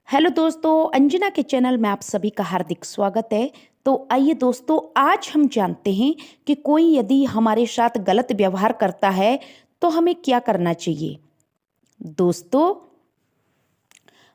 Hello दोस्तों, अंजना के channel में आप सभी का हार्दिक स्वागत है। तो आइए दोस्तों, आज हम जानते हैं कि कोई यदि हमारे साथ गलत व्यवहार करता है तो हमें क्या करना चाहिए। दोस्तों,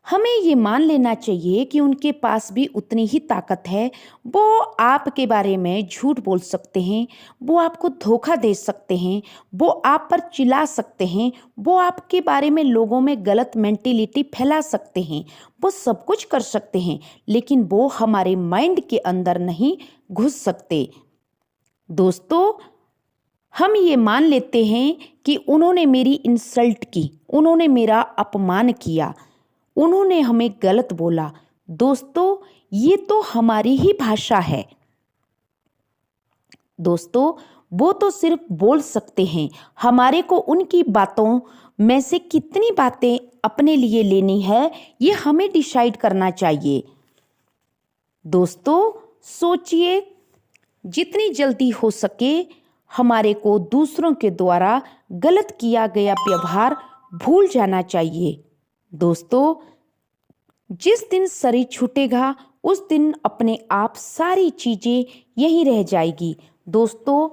हमें ये मान लेना चाहिए कि उनके पास भी उतनी ही ताकत है। वो आपके बारे में झूठ बोल सकते हैं, वो आपको धोखा दे सकते हैं, वो आप पर चिल्ला सकते हैं, वो आपके बारे में लोगों में गलत मेंटेलिटी फैला सकते हैं, वो सब कुछ कर सकते हैं, लेकिन वो हमारे माइंड के अंदर नहीं घुस सकते। दोस्तों, हम ये मान लेते हैं कि उन्होंने मेरी इंसल्ट की, उन्होंने मेरा अपमान किया, उन्होंने हमें गलत बोला। दोस्तों, ये तो हमारी ही भाषा है। दोस्तों, वो तो सिर्फ बोल सकते हैं, हमारे को उनकी बातों में से कितनी बातें अपने लिए लेनी है ये हमें डिसाइड करना चाहिए। दोस्तों, सोचिए, जितनी जल्दी हो सके हमारे को दूसरों के द्वारा गलत किया गया व्यवहार भूल जाना चाहिए। दोस्तों, जिस दिन शरीर छूटेगा उस दिन अपने आप सारी चीजें यहीं रह जाएगी। दोस्तों,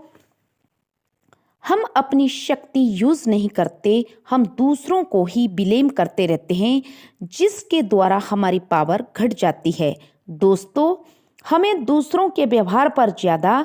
हम अपनी शक्ति यूज नहीं करते, हम दूसरों को ही ब्लेम करते रहते हैं, जिसके द्वारा हमारी पावर घट जाती है। दोस्तों, हमें दूसरों के व्यवहार पर ज़्यादा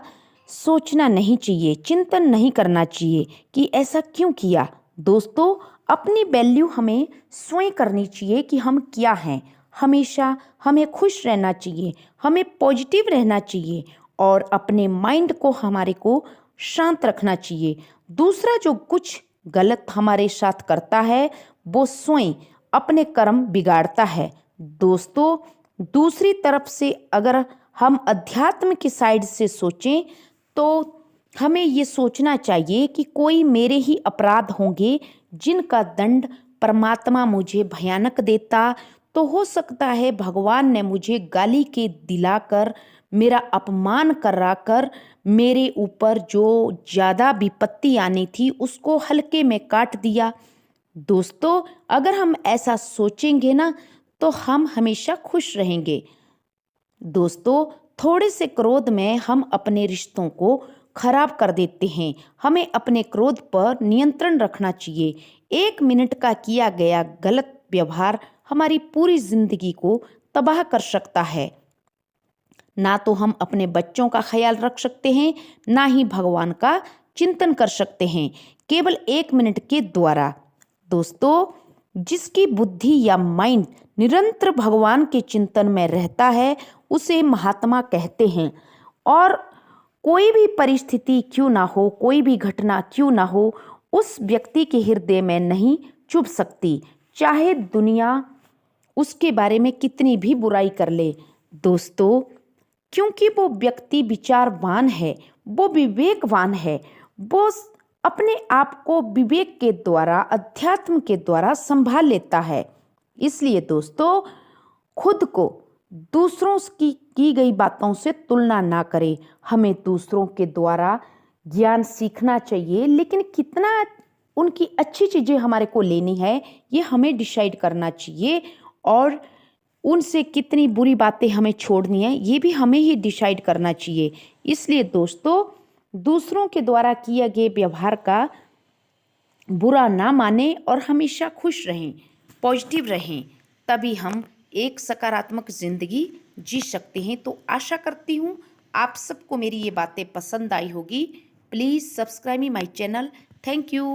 सोचना नहीं चाहिए, चिंतन नहीं करना चाहिए कि ऐसा क्यों किया। दोस्तों, अपनी वैल्यू हमें स्वयं करनी चाहिए कि हम क्या हैं। हमेशा हमें खुश रहना चाहिए, हमें पॉजिटिव रहना चाहिए और अपने माइंड को हमारे को शांत रखना चाहिए। दूसरा जो कुछ गलत हमारे साथ करता है वो स्वयं अपने कर्म बिगाड़ता है। दोस्तों, दूसरी तरफ से अगर हम अध्यात्म की साइड से सोचें तो हमें ये सोचना चाहिए कि कोई मेरे ही अपराध होंगे जिनका दंड परमात्मा मुझे भयानक देता, तो हो सकता है भगवान ने मुझे गाली के दिलाकर, मेरा अपमान कराकर मेरे ऊपर जो ज़्यादा विपत्ति आनी थी उसको हल्के में काट दिया। दोस्तों, अगर हम ऐसा सोचेंगे ना तो हम हमेशा खुश रहेंगे। दोस्तों, थोड़े से क्रोध में हम अपने रिश्तों को खराब कर देते हैं। हमें अपने क्रोध पर नियंत्रण रखना चाहिए। 1 मिनट का किया गया गलत व्यवहार हमारी पूरी जिंदगी को तबाह कर सकता है। ना तो हम अपने बच्चों का ख्याल रख सकते हैं, ना ही भगवान का चिंतन कर सकते हैं केवल 1 मिनट के द्वारा। दोस्तों, जिसकी बुद्धि या माइंड निरंतर भगवान के चिंतन में रहता है उसे महात्मा कहते हैं। और कोई भी परिस्थिति क्यों ना हो, कोई भी घटना क्यों ना हो, उस व्यक्ति के हृदय में नहीं चुभ सकती, चाहे दुनिया उसके बारे में कितनी भी बुराई कर ले। दोस्तों, क्योंकि वो व्यक्ति विचारवान है, वो विवेकवान है, वो अपने आप को विवेक के द्वारा, अध्यात्म के द्वारा संभाल लेता है। इसलिए दोस्तों, खुद को दूसरों की गई बातों से तुलना ना करें। हमें दूसरों के द्वारा ज्ञान सीखना चाहिए, लेकिन कितना उनकी अच्छी चीज़ें हमारे को लेनी है ये हमें डिसाइड करना चाहिए, और उनसे कितनी बुरी बातें हमें छोड़नी है ये भी हमें ही डिसाइड करना चाहिए। इसलिए दोस्तों, दूसरों के द्वारा किए गए व्यवहार का बुरा ना माने और हमेशा खुश रहें, पॉजिटिव रहें, तभी हम एक सकारात्मक ज़िंदगी जी सकते हैं। तो आशा करती हूँ आप सबको मेरी ये बातें पसंद आई होगी। Please subscribe my channel. Thank you.